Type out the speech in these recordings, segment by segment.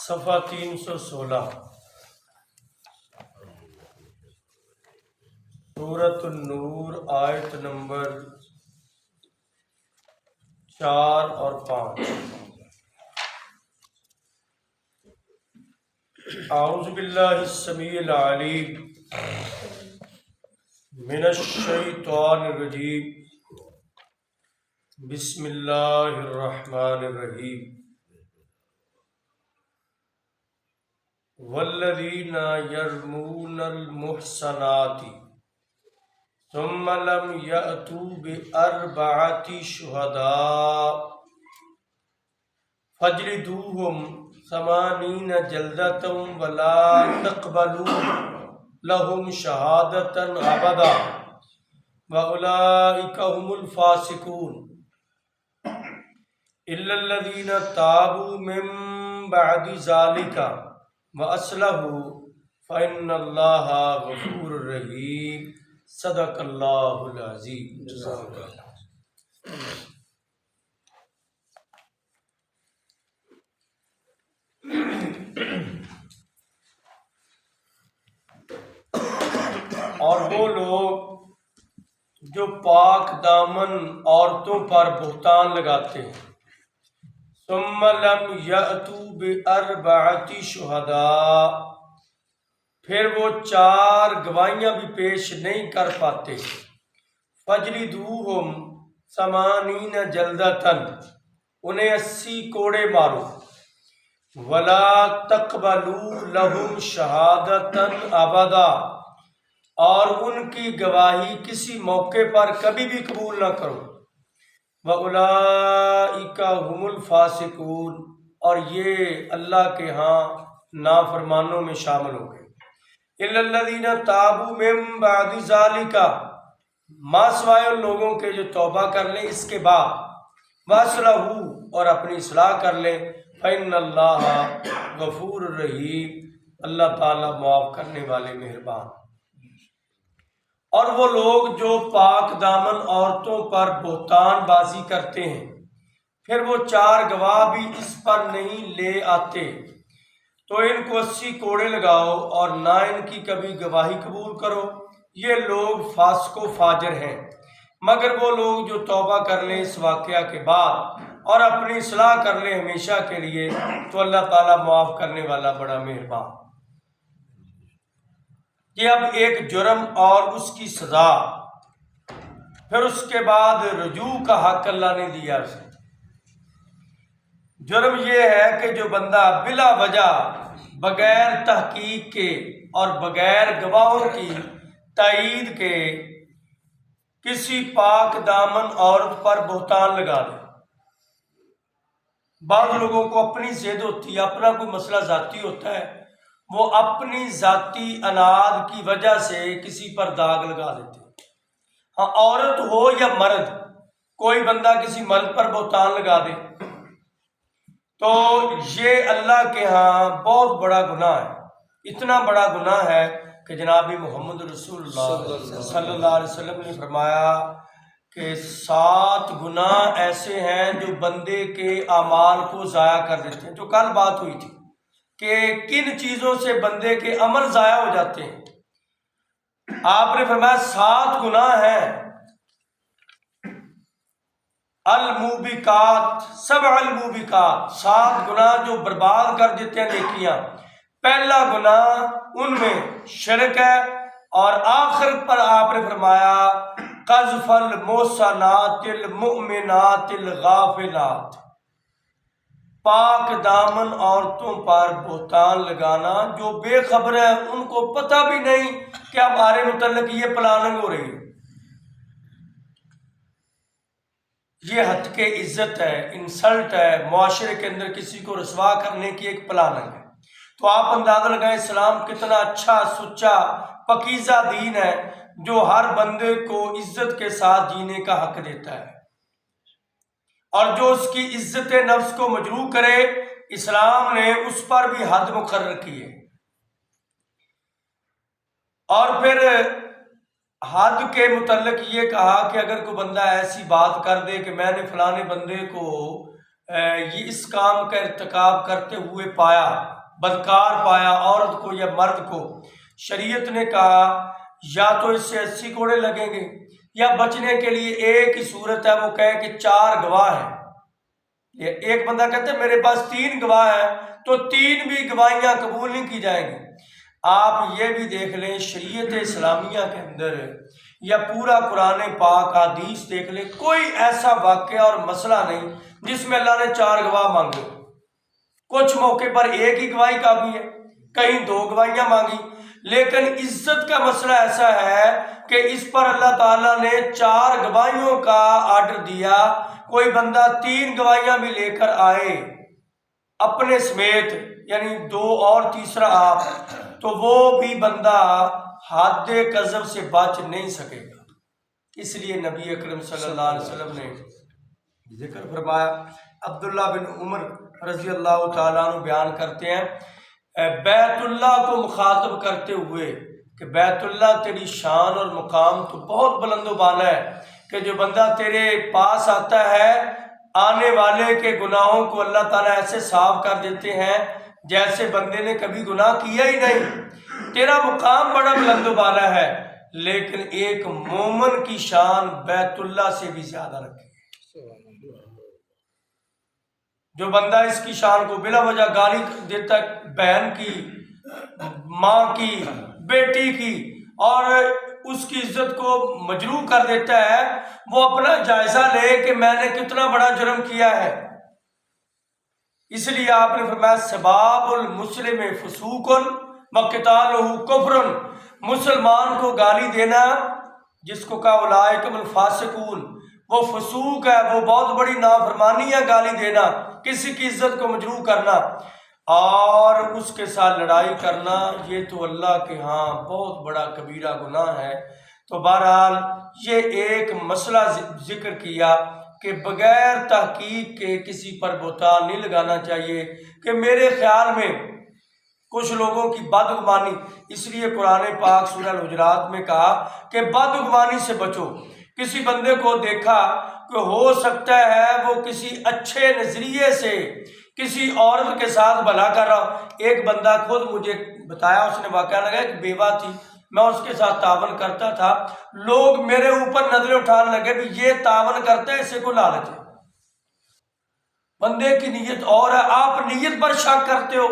صفحہ 316 سورۃ النور آیت نمبر 4 اور 5۔ اعوذ باللہ السمیع العلیم من الشیطان الرجیم، بسم اللہ الرحمن الرحیم۔ والذین یرمون المحصنات ثم لم یأتوا بأربعۃ شہداء فاجلدوہم 80 جلدۃ ولا تقبلوا لهم شہادۃ ابدا واولئک هم الفاسقون الا الذین تابوا من بعد ذلک واصلحوا فإن اللہ غفور رحیم۔ صدق اللہ العظیم۔ جزاک اللہ۔ اور وہ لوگ جو پاک دامن عورتوں پر بہتان لگاتے ہیں، ثم لم یأتوا بأربعۃ شہداء، پھر وہ 4 گواہیاں بھی پیش نہیں کر پاتے، فجلدوہم 80 جلدۃ، انہیں 80 کوڑے مارو، ولا تقبلوا لهم شہادۃ ابدا، اور ان کی گواہی کسی موقع پر کبھی بھی قبول نہ کرو، وَأُولَئِكَ هُمُ الْفَاسِقُونَ، اور یہ اللہ کے ہاں نافرمانوں میں شامل ہو گئے۔ إِلَّا الَّذِينَ تَابُوا مِن بَعْدِ ذَلِكَ، ما سوائے ان لوگوں کے جو توبہ کر لیں اس کے بعد، وَأَصْلَحُوا، اور اپنی اصلاح کر لیں، فَإِنَّ اللَّهَ غَفُورٌ رَحِيمٌ، اللہ تعالیٰ معاف کرنے والے مہربان۔ اور وہ لوگ جو پاک دامن عورتوں پر بہتان بازی کرتے ہیں، پھر وہ 4 گواہ بھی اس پر نہیں لے آتے، تو ان کو 80 کوڑے لگاؤ اور نہ ان کی کبھی گواہی قبول کرو، یہ لوگ فاسق و فاجر ہیں، مگر وہ لوگ جو توبہ کر لیں اس واقعہ کے بعد اور اپنی اصلاح کر لیں ہمیشہ کے لیے، تو اللہ تعالیٰ معاف کرنے والا بڑا مہربان۔ یہ اب ایک جرم اور اس کی سزا، پھر اس کے بعد رجوع کا حق اللہ نے دیا اسے۔ جرم یہ ہے کہ جو بندہ بلا وجہ بغیر تحقیق کے اور بغیر گواہوں کی تائید کے کسی پاک دامن عورت پر بہتان لگا دے۔ بعض لوگوں کو اپنی ضد ہوتی ہے، اپنا کوئی مسئلہ ذاتی ہوتا ہے، وہ اپنی ذاتی اناد کی وجہ سے کسی پر داغ لگا دیتے ہیں۔ ہاں، عورت ہو یا مرد، کوئی بندہ کسی مرد پر بہتان لگا دے تو یہ اللہ کے ہاں بہت بڑا گناہ ہے۔ اتنا بڑا گناہ ہے کہ جناب محمد رسول اللہ صلی اللہ علیہ وسلم نے فرمایا کہ 7 گناہ ایسے ہیں جو بندے کے اعمال کو ضائع کر دیتے ہیں۔ جو کل بات ہوئی تھی کہ کن چیزوں سے بندے کے عمل ضائع ہو جاتے ہیں، آپ نے فرمایا 7 گناہ ہیں، الموبقات، 7 الموبقات، 7 گناہ جو برباد کر دیتے ہیں نیکیاں۔ پہلا گناہ ان میں شرک ہے، اور آخر پر آپ نے فرمایا قذف المحصنات المؤمنات الغافلات، پاک دامن عورتوں پر بہتان لگانا جو بے خبر ہے، ان کو پتہ بھی نہیں کہ ہمارے متعلق یہ پلاننگ ہو رہی ہے۔ یہ ہتک عزت ہے، انسلٹ ہے، معاشرے کے اندر کسی کو رسوا کرنے کی ایک پلاننگ ہے۔ تو آپ اندازہ لگائیں اسلام کتنا اچھا، سچا، پاکیزہ دین ہے جو ہر بندے کو عزت کے ساتھ جینے کا حق دیتا ہے، اور جو اس کی عزت نفس کو مجروح کرے، اسلام نے اس پر بھی حد مقرر کی ہے۔ اور پھر حد کے متعلق یہ کہا کہ اگر کوئی بندہ ایسی بات کر دے کہ میں نے فلانے بندے کو یہ اس کام کا ارتکاب کرتے ہوئے پایا، بدکار پایا عورت کو یا مرد کو، شریعت نے کہا یا تو اس سے 80 کوڑے لگیں گے، یا بچنے کے لیے ایک ہی صورت ہے، وہ کہے کہ 4 گواہ ہیں۔ یہ ایک بندہ کہتے ہیں میرے پاس 3 گواہ ہیں، تو 3 بھی گواہیاں قبول نہیں کی جائیں گی۔ آپ یہ بھی دیکھ لیں شریعت اسلامیہ کے اندر یا پورا قرآن پاک حدیث دیکھ لیں، کوئی ایسا واقعہ اور مسئلہ نہیں جس میں اللہ نے 4 گواہ مانگے۔ کچھ موقع پر ایک ہی گواہی کافی ہے، کہیں 2 گواہیاں مانگی، لیکن عزت کا مسئلہ ایسا ہے کہ اس پر اللہ تعالیٰ نے 4 گواہیوں کا آرڈر دیا۔ کوئی بندہ 3 گواہیاں بھی لے کر آئے اپنے سمیت، یعنی 2 اور تیسرا آپ، تو وہ بھی بندہ حد کذب سے بچ نہیں سکے گا۔ اس لیے نبی اکرم صلی اللہ علیہ وسلم نے ذکر فرمایا۔ عبداللہ بن عمر رضی اللہ تعالیٰ عنہ بیان کرتے ہیں بیت اللہ کو مخاطب کرتے ہوئے کہ بیت اللہ تیری شان اور مقام تو بہت بلند و بالا ہے کہ جو بندہ تیرے پاس آتا ہے آنے والے کے گناہوں کو اللہ تعالیٰ ایسے صاف کر دیتے ہیں جیسے بندے نے کبھی گناہ کیا ہی نہیں۔ تیرا مقام بڑا بلند و بالا ہے، لیکن ایک مومن کی شان بیت اللہ سے بھی زیادہ رکھے۔ جو بندہ اس کی شان کو بلا وجہ گالی دیتا ہے، بہن کی، ماں کی، بیٹی کی، اور اس کی عزت کو مجروح کر دیتا ہے، وہ اپنا جائزہ لے کہ میں نے کتنا بڑا جرم کیا ہے۔ اس لیے آپ نے فرمایا سباب المسلم فسوق وقتالہ کفر، مسلمان کو گالی دینا جس کو کہا اولئک هم الفاسقون، وہ فسوق ہے، وہ بہت بڑی نافرمانی ہے گالی دینا، کسی کی عزت کو مجروح کرنا اور اس کے ساتھ لڑائی کرنا، یہ تو اللہ کے ہاں بہت بڑا کبیرہ گناہ ہے۔ تو بہرحال یہ ایک مسئلہ ذکر کیا کہ بغیر تحقیق کے کسی پر بہتان نہیں لگانا چاہیے کہ میرے خیال میں کچھ لوگوں کی بدگمانی، اس لیے قرآن پاک سورہ الحجرات میں کہا کہ بدگمانی سے بچو۔ کسی بندے کو دیکھا کہ ہو سکتا ہے وہ کسی اچھے نظریے سے کسی عورت کے ساتھ بھلا کر رہا، ایک بندہ خود مجھے بتایا، اس نے واقعہ لگا ایک بیوہ تھی، میں اس کے ساتھ تعاون کرتا تھا، لوگ میرے اوپر نظریں اٹھانے لگے بھی یہ تعاون کرتا ہے، اسے کو لالچ ہے۔ بندے کی نیت اور ہے، آپ نیت پر شک کرتے ہو،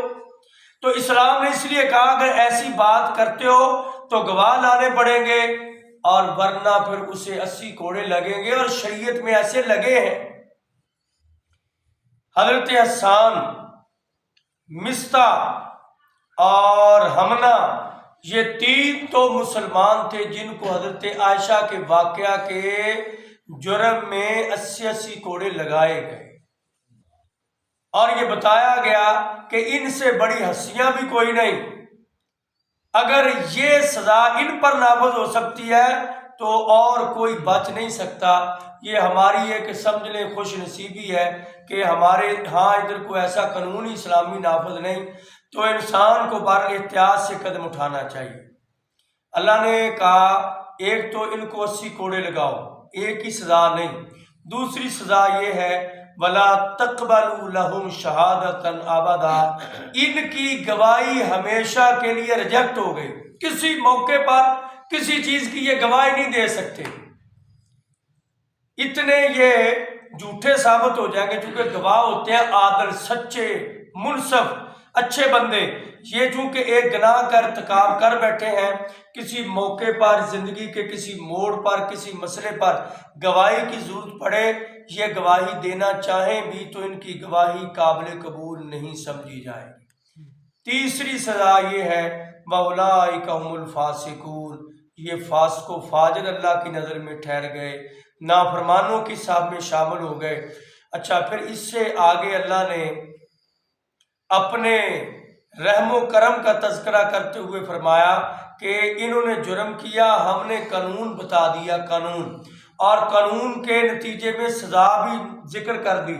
تو اسلام نے اس لیے کہا اگر ایسی بات کرتے ہو تو گواہ لانے پڑیں گے، اور ورنہ پھر اسے 80 کوڑے لگیں گے، اور شریعت میں ایسے لگے ہیں۔ حضرت حسان، مصطح اور حمنہ، یہ 3 تو مسلمان تھے جن کو حضرت عائشہ کے واقعہ کے جرم میں 80 کوڑے لگائے گئے، اور یہ بتایا گیا کہ ان سے بڑی ہنسیاں بھی کوئی نہیں، اگر یہ سزا ان پر نافذ ہو سکتی ہے تو اور کوئی بچ نہیں سکتا۔ یہ ہماری ایک سمجھ لیں خوش نصیبی ہے کہ ہمارے ہاں ادھر کوئی ایسا قانون اسلامی نافذ نہیں، تو انسان کو بر احتیاط سے قدم اٹھانا چاہیے۔ اللہ نے کہا ایک تو ان کو 80 کوڑے لگاؤ، ایک ہی سزا نہیں، دوسری سزا یہ ہے وَلَا تَقْبَلُوا لَهُمْ شَهَادَةً أَبَدًا، ان کی گواہی ہمیشہ کے لیے ریجیکٹ ہو گئی، کسی موقع پر کسی چیز کی یہ گواہی نہیں دے سکتے، اتنے یہ جھوٹے ثابت ہو جائیں گے، چونکہ گواہ ہوتے ہیں عادل، سچے، منصف، اچھے بندے، یہ چونکہ ایک گناہ کا ارتکاب کر بیٹھے ہیں، کسی موقع پر زندگی کے کسی موڑ پر کسی مسئلے پر گواہی کی ضرورت پڑے، یہ گواہی دینا چاہیں بھی تو ان کی گواہی قابل قبول نہیں سمجھی جائے گی۔ تیسری سزا یہ ہے وَأُولَٰئِکَ هُمُ الْفَاسِقُونَ، یہ فاسق و فاجر اللہ کی نظر میں ٹھہر گئے، نافرمانوں کی صاحب میں شامل ہو گئے۔ اچھا، پھر اس سے آگے اللہ نے اپنے رحم و کرم کا تذکرہ کرتے ہوئے فرمایا کہ انہوں نے جرم کیا، ہم نے قانون بتا دیا، قانون، اور قانون کے نتیجے میں سزا بھی ذکر کر دی،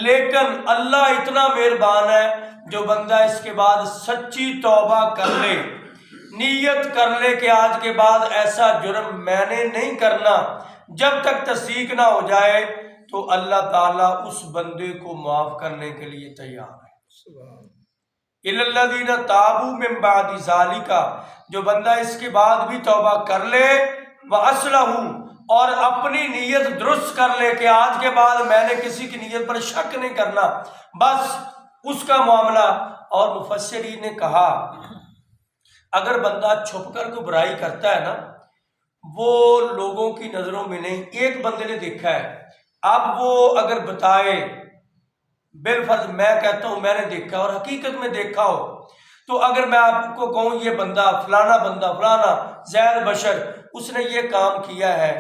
لیکن اللہ اتنا مہربان ہے جو بندہ اس کے بعد سچی توبہ کر لے، نیت کر لے کہ آج کے بعد ایسا جرم میں نے نہیں کرنا، جب تک تصدیق نہ ہو جائے تو اللہ تعالیٰ اس بندے کو معاف کرنے کے لیے تیار ہے۔ الا الذین تابوا من بعد ذالک، جو بندہ اس کے بعد بھی توبہ کر لے، واصلحوا، اور اپنی نیت درست کر لے کہ آج کے بعد میں نے کسی کی نیت پر شک نہیں کرنا، بس اس کا معاملہ۔ اور مفسرین نے کہا اگر بندہ چھپ کر کوئی برائی کرتا ہے نا، وہ لوگوں کی نظروں میں نہیں، ایک بندے نے دیکھا ہے، اب وہ اگر بتائے، بالفرض میں کہتا ہوں میں نے دیکھا اور حقیقت میں دیکھا ہو، تو اگر میں آپ کو کہوں یہ بندہ فلانا زید بشر اس نے یہ کام کیا ہے،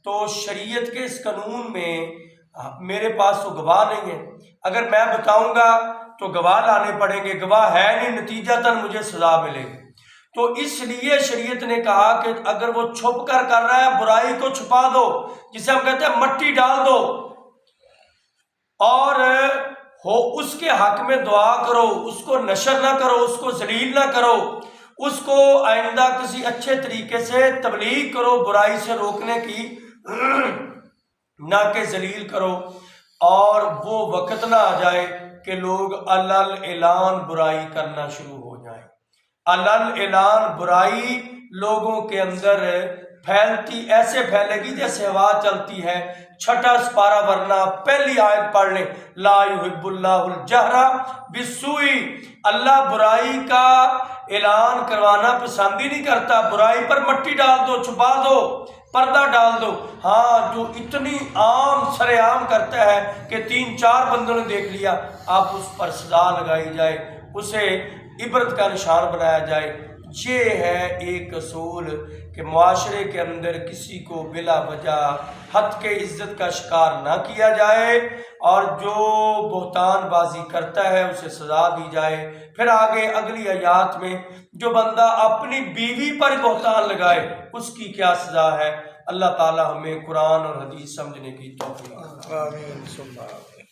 تو شریعت کے اس قانون میں میرے پاس تو گواہ نہیں ہے، اگر میں بتاؤں گا تو گواہ لانے پڑیں گے، گواہ ہے نہیں، نتیجتاً مجھے سزا ملے گی۔ تو اس لیے شریعت نے کہا کہ اگر وہ چھپ کر رہا ہے برائی کو چھپا دو، جسے ہم کہتے ہیں مٹی ڈال دو، اور اس کے حق میں دعا کرو، اس کو نشر نہ کرو، اس کو ذلیل نہ کرو، اس کو آئندہ کسی اچھے طریقے سے تبلیغ کرو، برائی سے روکنے کی، نہ کہ ذلیل کرو۔ اور وہ وقت نہ آ جائے کہ لوگ علل اعلان برائی کرنا شروع ہو جائیں۔ علل اعلان برائی لوگوں کے اندر پھیلتی، ایسے پھیلے گی جیسے ہوا چلتی ہے۔ چھٹا سپارہ ورنہ پہلی آیت پڑھ لیں، لا یحب اللہ الجہر بالسوء، اللہ برائی کا اعلان کروانا پسند ہی نہیں کرتا، برائی پر مٹی ڈال دو، چھپا دو، پردہ ڈال دو۔ ہاں جو اتنی عام سر عام کرتا ہے کہ 3-4 بندوں نے دیکھ لیا، آپ اس پر سزا لگائی جائے، اسے عبرت کا نشان بنایا جائے۔ یہ ہے ایک اصول کہ معاشرے کے اندر کسی کو بلا وجہ حد کے عزت کا شکار نہ کیا جائے، اور جو بہتان بازی کرتا ہے اسے سزا دی جائے۔ پھر آگے اگلی آیات میں جو بندہ اپنی بیوی پر بہتان لگائے اس کی کیا سزا ہے۔ اللہ تعالی ہمیں قرآن اور حدیث سمجھنے کی توفیق عطا فرمائے۔ آمین ثم آمین۔